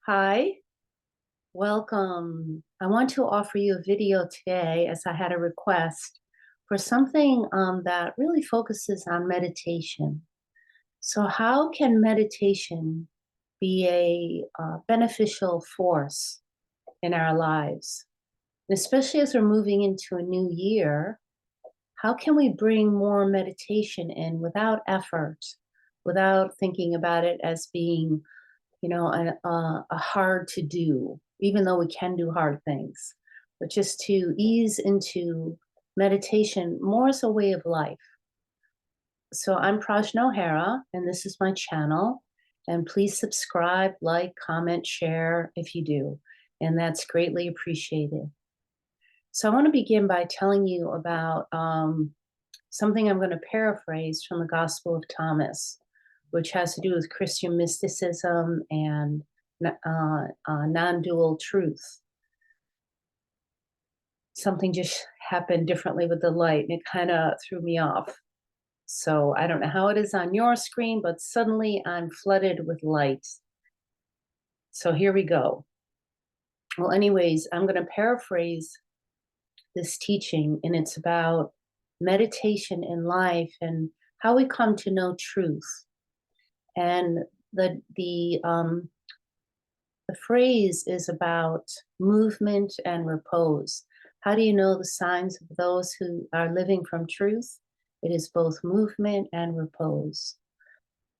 Hi, welcome. I want to offer you a video today as I had a request for something that really focuses on meditation. So, how can meditation be a beneficial force in our lives? And especially as we're moving into a new year, how can we bring more meditation in without effort, without thinking about it as being a hard to do, even though we can do hard things, but just to ease into meditation more as a way of life. So I'm Prajna O'Hara, and this is my channel. And please subscribe, like, comment, share if you do. And that's greatly appreciated. So I want to begin by telling you about something I'm going to paraphrase from the Gospel of Thomas, which has to do with Christian mysticism and non-dual truth. Something just happened differently with the light, and it kind of threw me off. So I don't know how it is on your screen, but suddenly I'm flooded with light. So here we go. Well, anyways, I'm going to paraphrase this teaching, and it's about meditation in life and how we come to know truth. And the phrase is about movement and repose. How do you know the signs of those who are living from truth? It is both movement and repose.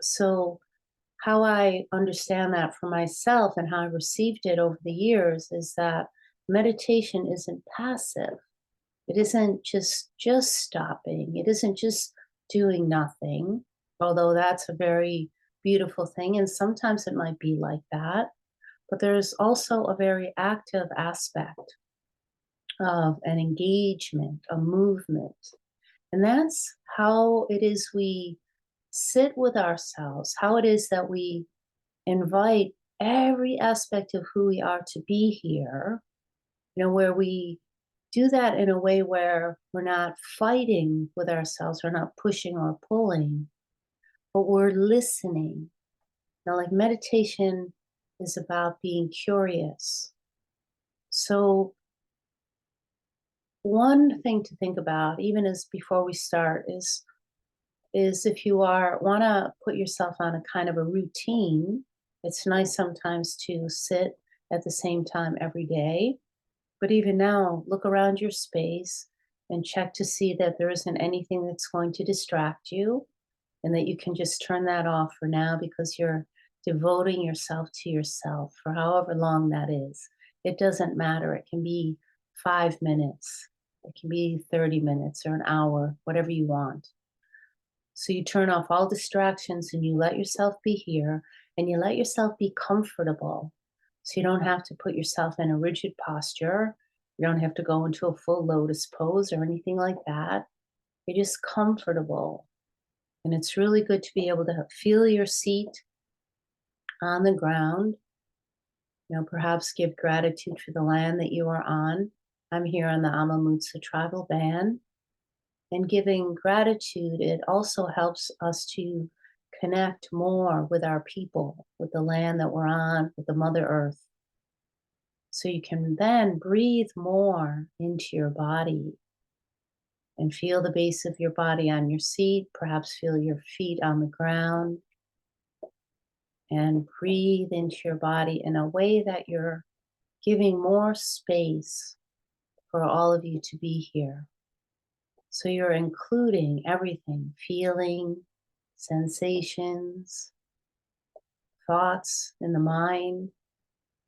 So, how I understand that for myself and how I received it over the years is that meditation isn't passive. It isn't just stopping. It isn't just doing nothing, although that's a very beautiful thing. And sometimes it might be like that. But there's also a very active aspect of an engagement, a movement. And that's how it is we sit with ourselves, how it is that we invite every aspect of who we are to be here, where we do that in a way where we're not fighting with ourselves, we're not pushing or pulling, but we're listening. Like meditation is about being curious. So, one thing to think about, even as before we start, is if you are want to put yourself on a kind of a routine. It's nice sometimes to sit at the same time every day, but even now, look around your space and check to see that there isn't anything that's going to distract you, and that you can just turn that off for now because you're devoting yourself to yourself for however long that is. It doesn't matter. It can be 5 minutes, it can be 30 minutes or an hour, whatever you want. So you turn off all distractions and you let yourself be here, and you let yourself be comfortable. So you don't have to put yourself in a rigid posture. You don't have to go into a full lotus pose or anything like that. You're just comfortable. And it's really good to be able to feel your seat on the ground. Perhaps give gratitude for the land that you are on. I'm here on the Amamutsa tribal band. And giving gratitude, it also helps us to connect more with our people, with the land that we're on, with the Mother Earth. So you can then breathe more into your body and feel the base of your body on your seat, perhaps feel your feet on the ground, and breathe into your body in a way that you're giving more space for all of you to be here. So you're including everything, feeling, sensations, thoughts in the mind.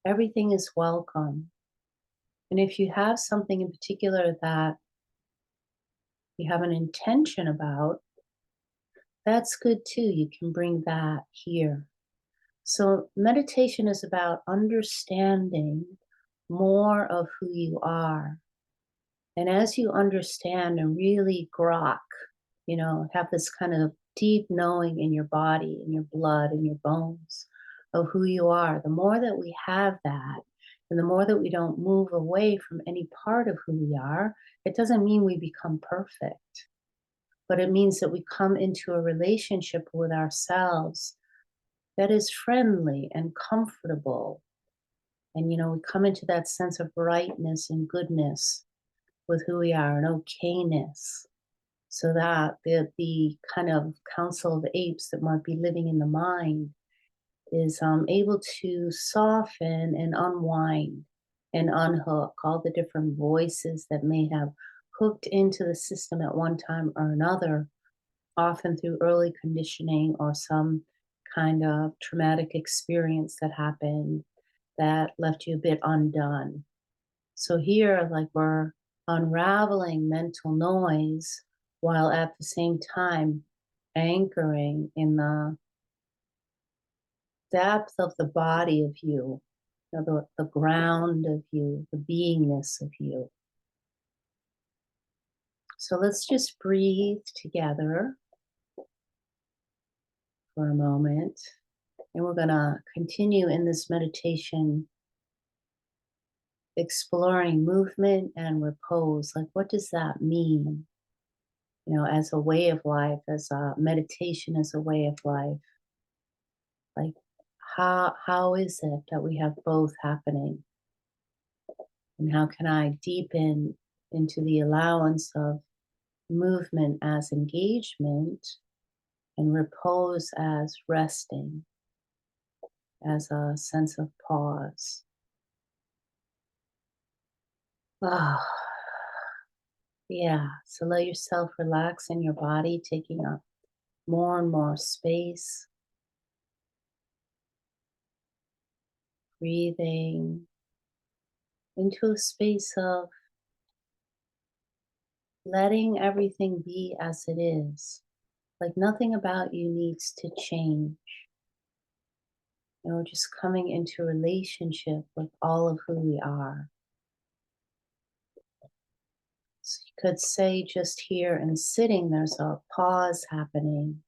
Everything is welcome. And if you have something in particular that you have an intention about, that's good too. You can bring that here. So meditation is about understanding more of who you are. And as you understand and really grok, have this kind of deep knowing in your body, in your blood, in your bones of who you are, the more that we have that, and the more that we don't move away from any part of who we are, it doesn't mean we become perfect, but it means that we come into a relationship with ourselves that is friendly and comfortable And, we come into that sense of rightness and goodness with who we are and okayness. So that the kind of council of apes that might be living in the mind is able to soften and unwind and unhook all the different voices that may have hooked into the system at one time or another, often through early conditioning or some kind of traumatic experience that happened that left you a bit undone. So here, like, we're unraveling mental noise while at the same time anchoring in the depth of the body of you, the ground of you, the beingness of you. So let's just breathe together for a moment. And we're going to continue in this meditation exploring movement and repose. Like, what does that mean? As a way of life, as a meditation, as a way of life. Like, how is it that we have both happening? And how can I deepen into the allowance of movement as engagement and repose as resting, as a sense of pause? Ah, yeah. So let yourself relax in your body, taking up more and more space, breathing into a space of letting everything be as it is. Like, nothing about you needs to change. Just coming into relationship with all of who we are. So you could say just here and sitting, there's a pause happening,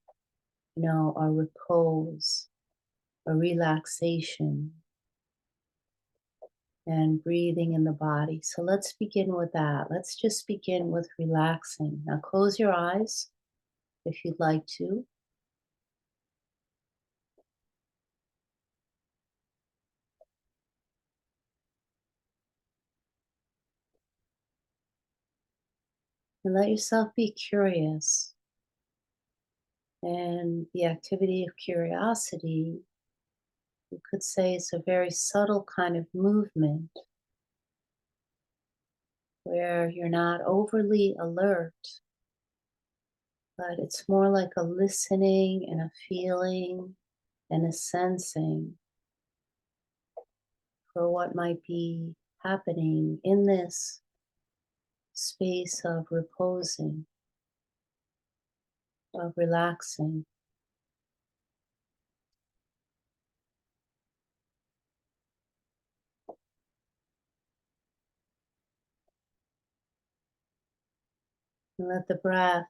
a repose, a relaxation, and breathing in the body. So let's begin with that. Let's just begin with relaxing. Now close your eyes if you'd like to. And let yourself be curious. And the activity of curiosity, you could say, is a very subtle kind of movement where you're not overly alert, but it's more like a listening and a feeling and a sensing for what might be happening in this space of reposing, of relaxing. And let the breath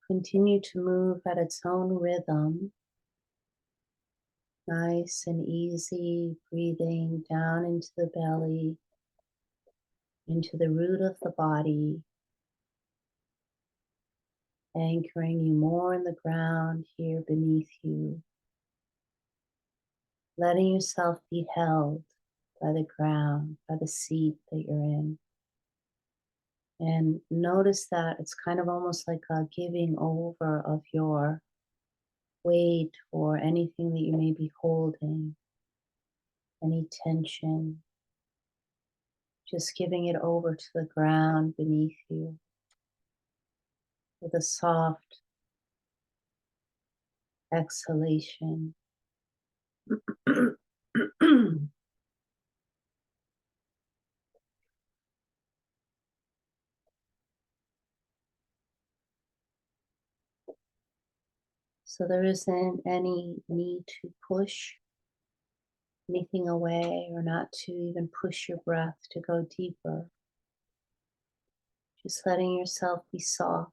continue to move at its own rhythm, nice and easy, breathing down into the belly, into the root of the body, anchoring you more in the ground here beneath you, letting yourself be held by the ground, by the seat that you're in. And notice that it's kind of almost like a giving over of your weight or anything that you may be holding, any tension, just giving it over to the ground beneath you with a soft exhalation. So there isn't any need to push anything away or not to even push your breath to go deeper. Just letting yourself be soft.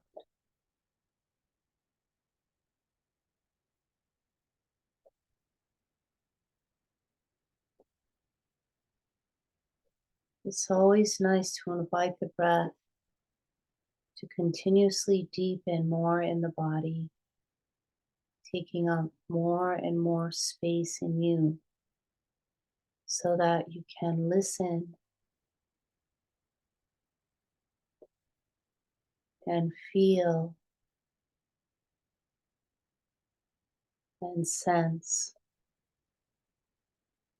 It's always nice to invite the breath to continuously deepen more in the body, taking up more and more space in you, so that you can listen and feel and sense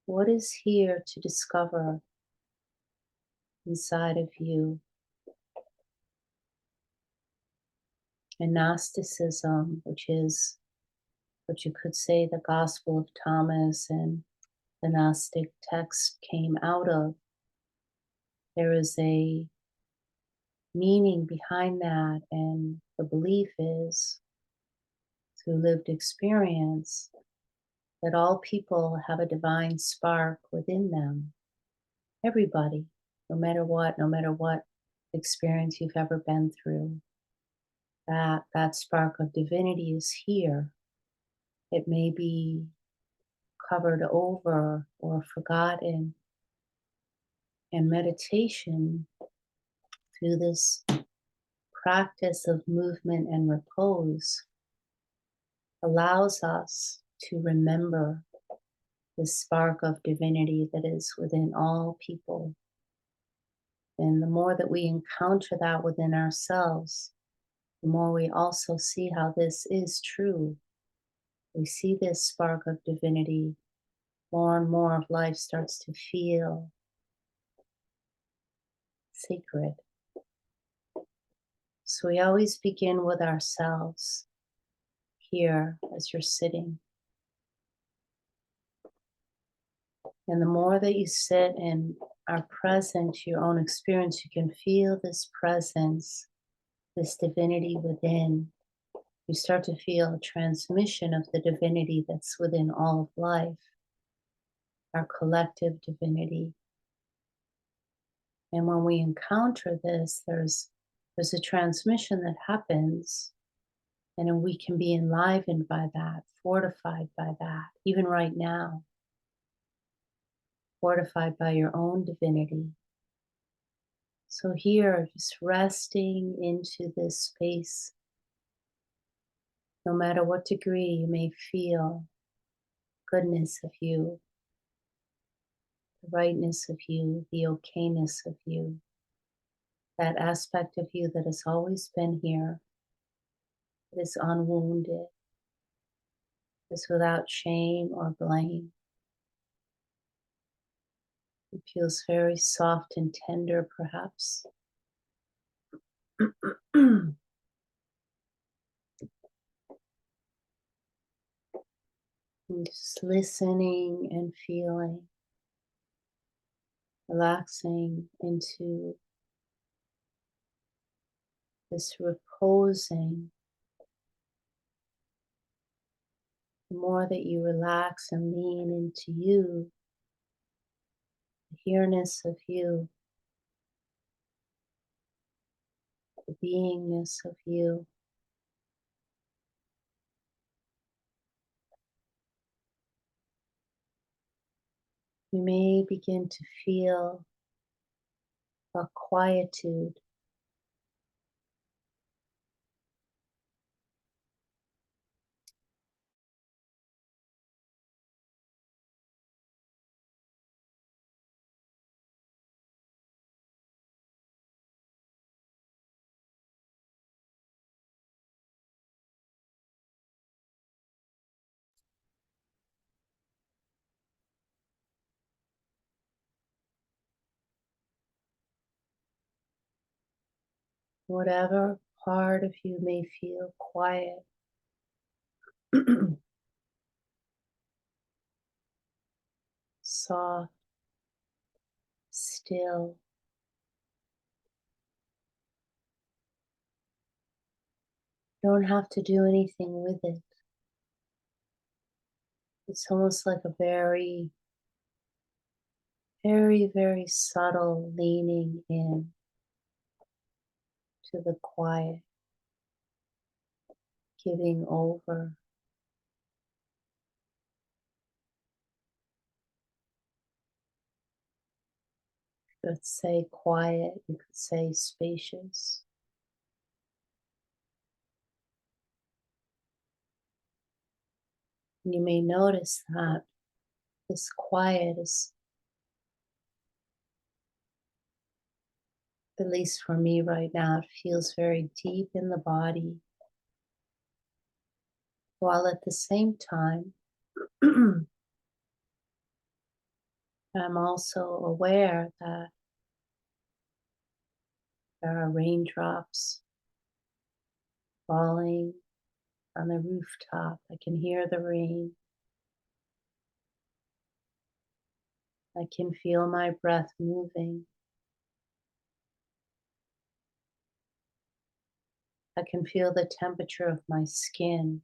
what is here to discover inside of you. And Gnosticism, which is what you could say the Gospel of Thomas and the Gnostic text came out of, there is a meaning behind that, and the belief is through lived experience that all people have a divine spark within them. Everybody, no matter what experience you've ever been through, that spark of divinity is here. It may be covered over or forgotten, and meditation through this practice of movement and repose allows us to remember the spark of divinity that is within all people. And the more that we encounter that within ourselves, the more we also see how this is true. We see this spark of divinity. More and more of life starts to feel sacred. So we always begin with ourselves here as you're sitting. And the more that you sit and are present to your own experience, you can feel this presence, this divinity within. You start to feel a transmission of the divinity that's within all of life, our collective divinity. And when we encounter this, there's a transmission that happens, and then we can be enlivened by that, fortified by that, even right now, fortified by your own divinity. So here, just resting into this space, no matter what degree you may feel goodness of you, the rightness of you, the okayness of you, that aspect of you that has always been here, that is unwounded, is without shame or blame. It feels very soft and tender, perhaps. And just listening and feeling, relaxing into this reposing. The more that you relax and lean into you, the here-ness of you, the beingness of you, you may begin to feel a quietude, whatever part of you may feel quiet. Soft, still. You don't have to do anything with it. It's almost like a very, very, very subtle leaning in to the quiet, giving over. You could say quiet, you could say spacious. And you may notice that this quiet is At least for me right now, it feels very deep in the body, while at the same time, I'm also aware that there are raindrops falling on the rooftop. I can hear the rain. I can feel my breath moving. I can feel the temperature of my skin.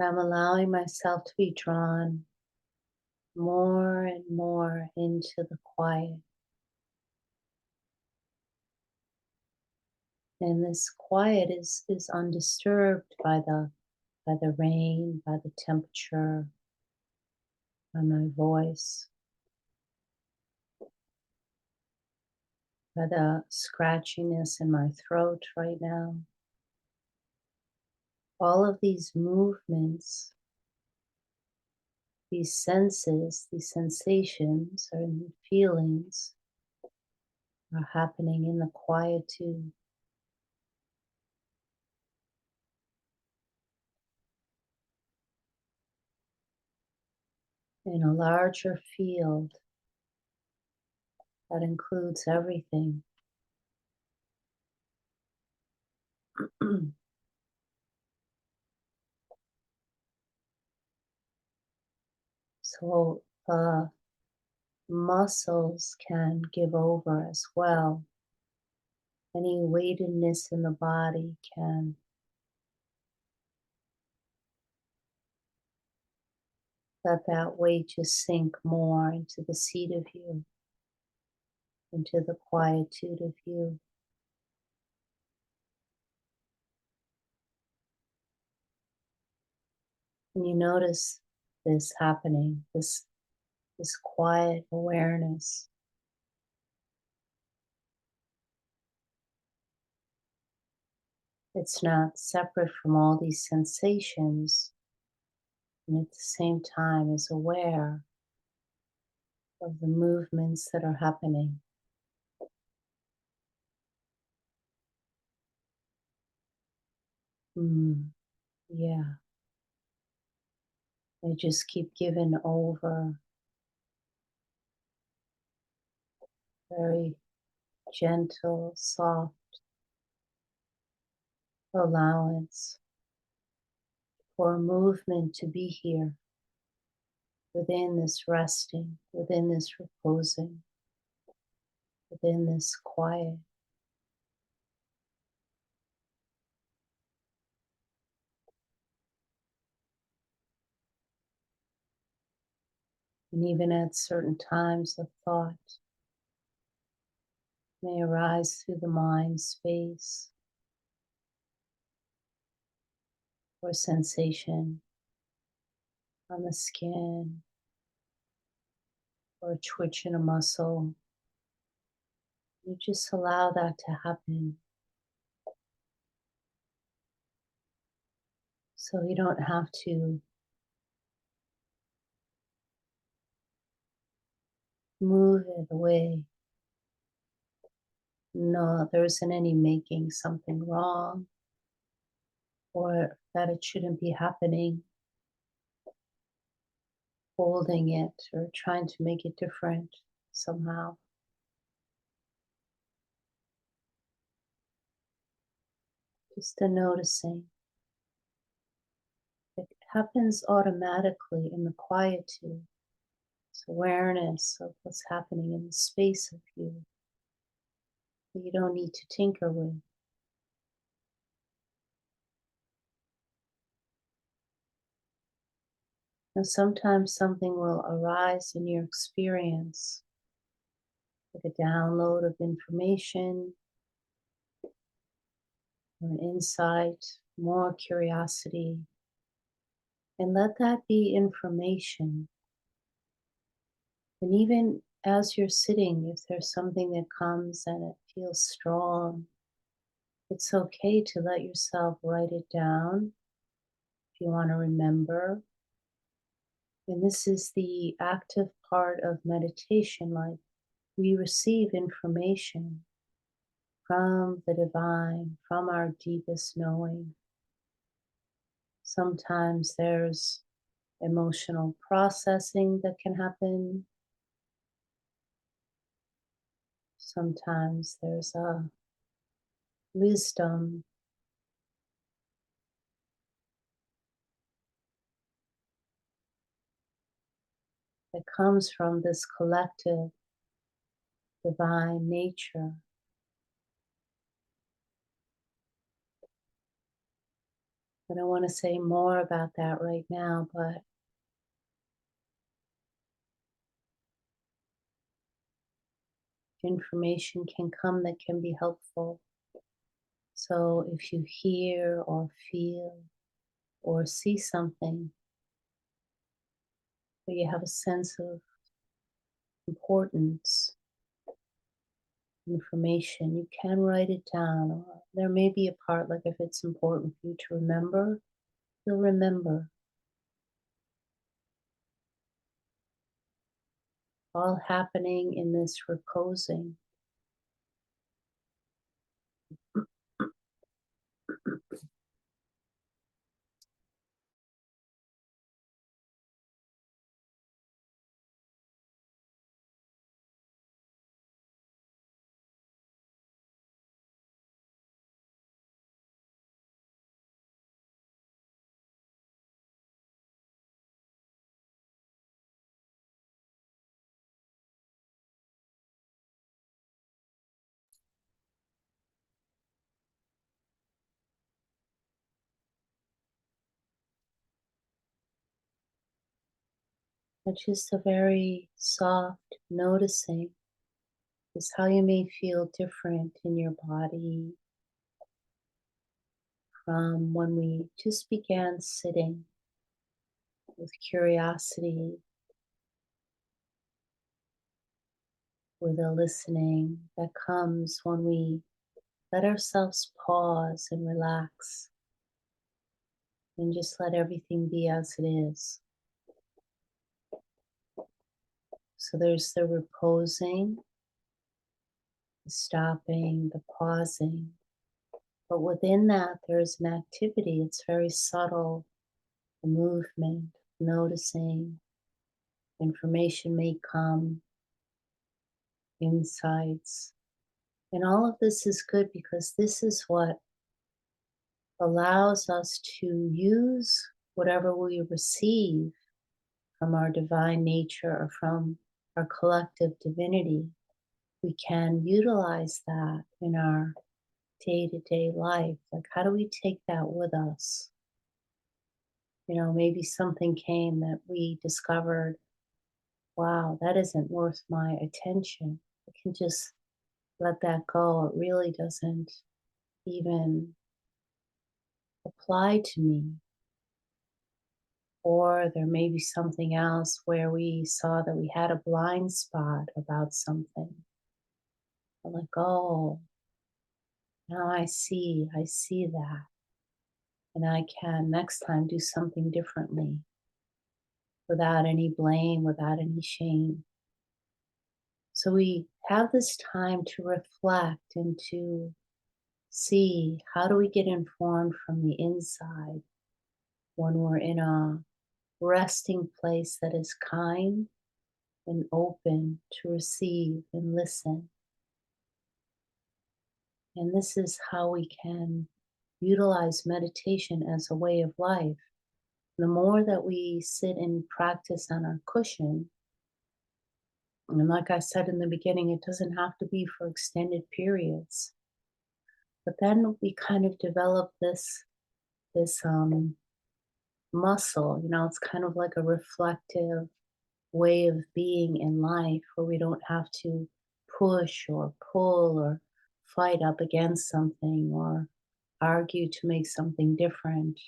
I'm allowing myself to be drawn more and more into the quiet. And this quiet is undisturbed by the rain, by the temperature, by my voice, by the scratchiness in my throat right now. All of these movements, these senses, these sensations and feelings are happening in the quietude. In a larger field that includes everything. So the muscles can give over as well. Any weightedness in the body can let that weight just sink more into the seat of you, into the quietude of you. And you notice this happening, this quiet awareness. It's not separate from all these sensations, and at the same time is aware of the movements that are happening. Yeah, they just keep giving over, very gentle, soft allowance for movement to be here within this resting, within this reposing, within this quiet. And even at certain times, a thought may arise through the mind space or sensation on the skin or a twitch in a muscle. You just allow that to happen. So you don't have to move it away. No, there isn't any making something wrong or that it shouldn't be happening, holding it or trying to make it different somehow. Just a noticing. It happens automatically in the quietude. It's awareness of what's happening in the space of you that you don't need to tinker with. And sometimes something will arise in your experience, like a download of information or an insight, more curiosity. And let that be information. And even as you're sitting, if there's something that comes and it feels strong, it's okay to let yourself write it down if you want to remember. And this is the active part of meditation, like we receive information from the divine, from our deepest knowing. Sometimes there's emotional processing that can happen. Sometimes there's a wisdom that comes from this collective divine nature. I don't want to say more about that right now, but information can come that can be helpful. So if you hear or feel or see something where you have a sense of importance, information, you can write it down. Or there may be a part, like if it's important for you to remember, you'll remember. All happening in this reposing. But just a very soft noticing is how you may feel different in your body from when we just began sitting with curiosity, with a listening that comes when we let ourselves pause and relax and just let everything be as it is. So there's the reposing, the stopping, the pausing. But within that, there's an activity. It's very subtle, a movement, noticing. Information may come, insights. And all of this is good because this is what allows us to use whatever we receive from our divine nature or from our collective divinity. We can utilize that in our day to day life. Like, how do we take that with us? You know, maybe something came that we discovered, wow, that isn't worth my attention. I can just let that go. It really doesn't even apply to me. Or there may be something else where we saw that we had a blind spot about something. I'm like, oh, now I see that. And I can next time do something differently without any blame, without any shame. So we have this time to reflect and to see how do we get informed from the inside when we're in a resting place that is kind and open to receive and listen. And this is how we can utilize meditation as a way of life. The more that we sit and practice on our cushion, and like I said in the beginning, it doesn't have to be for extended periods. But then we kind of develop this muscle. You know, it's kind of like a reflective way of being in life where we don't have to push or pull or fight up against something or argue to make something different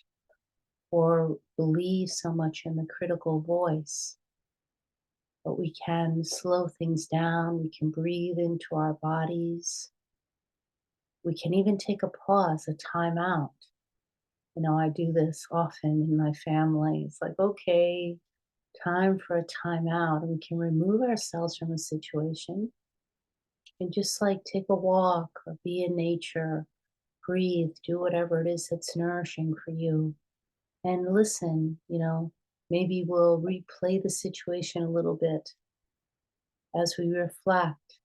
or believe so much in the critical voice. But we can slow things down, we can breathe into our bodies, we can even take a pause, a time out. You know, I do this often in my family. It's like, okay, time for a time out, and we can remove ourselves from a situation and just like take a walk or be in nature, breathe, do whatever it is that's nourishing for you, and listen. Maybe we'll replay the situation a little bit as we reflect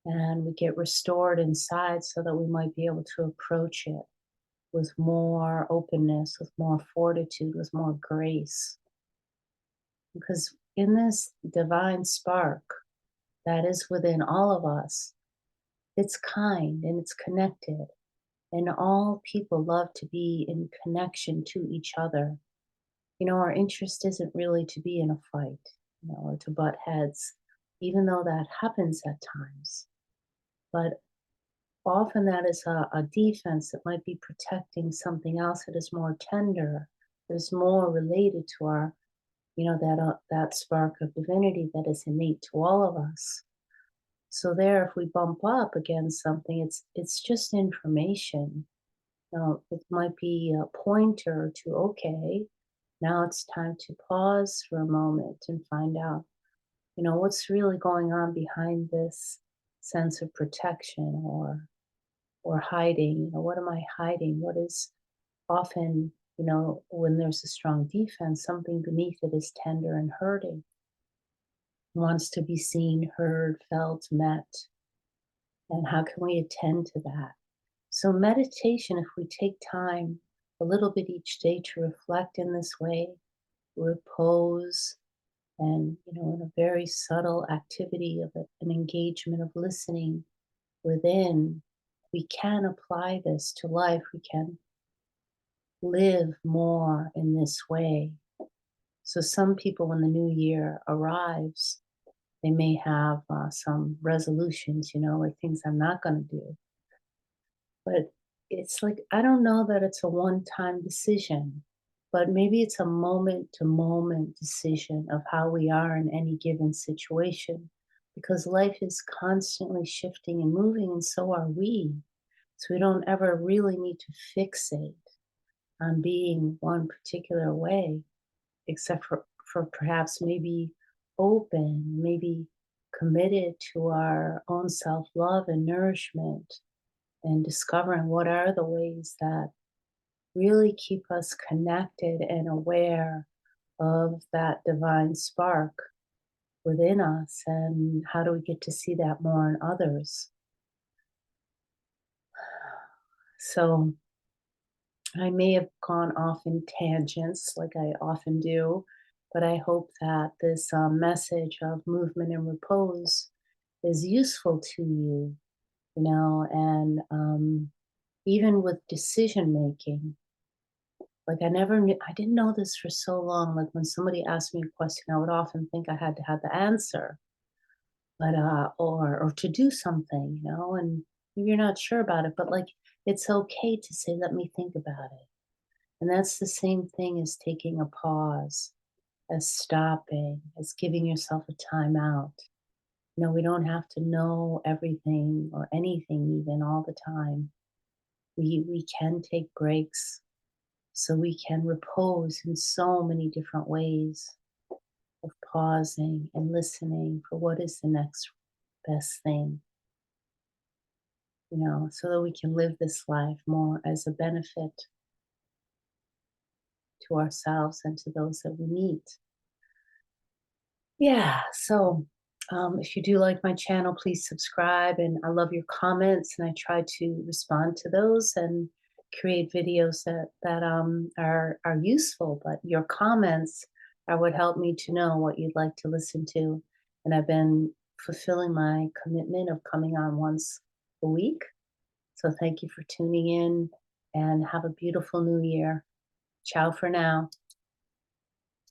and we get restored inside so that we might be able to approach it with more openness, with more fortitude, with more grace. Because in this divine spark that is within all of us, it's kind and it's connected. And all people love to be in connection to each other. Our interest isn't really to be in a fight, or to butt heads, even though that happens at times. But often that is a defense that might be protecting something else that is more tender, that is more related to our, that spark of divinity that is innate to all of us. So there, if we bump up against something, it's just information. It might be a pointer to, okay, now it's time to pause for a moment and find out, what's really going on behind this sense of protection or hiding. What am I hiding? What is often, when there's a strong defense, something beneath it is tender and hurting, wants to be seen, heard, felt, met. And how can we attend to that? So, meditation, if we take time a little bit each day to reflect in this way, repose, and, in a very subtle activity of an engagement of listening within, we can apply this to life. We can live more in this way. So, some people, when the new year arrives, they may have some resolutions, like things I'm not going to do. But it's like, I don't know that it's a one time decision, but maybe it's a moment to moment decision of how we are in any given situation because life is constantly shifting and moving, and so are we. So we don't ever really need to fixate on being one particular way, except for perhaps maybe open, maybe committed to our own self love and nourishment and discovering what are the ways that really keep us connected and aware of that divine spark within us, and how do we get to see that more in others. So I may have gone off in tangents like I often do, but I hope that this message of movement and repose is useful to you, and even with decision making. Like I never knew, I didn't know this for so long. Like when somebody asked me a question, I would often think I had to have the answer, but or to do something, and maybe you're not sure about it, but like it's okay to say, let me think about it. And that's the same thing as taking a pause, as stopping, as giving yourself a time out. We don't have to know everything or anything even all the time. We can take breaks so we can repose in so many different ways of pausing and listening for what is the next best thing, so that we can live this life more as a benefit to ourselves and to those that we meet. Yeah, so if you do like my channel, please subscribe. And I love your comments, and I try to respond to those and create videos that are useful. But your comments are what help me to know what you'd like to listen to. And I've been fulfilling my commitment of coming on once a week. So thank you for tuning in, and have a beautiful new year. Ciao for now.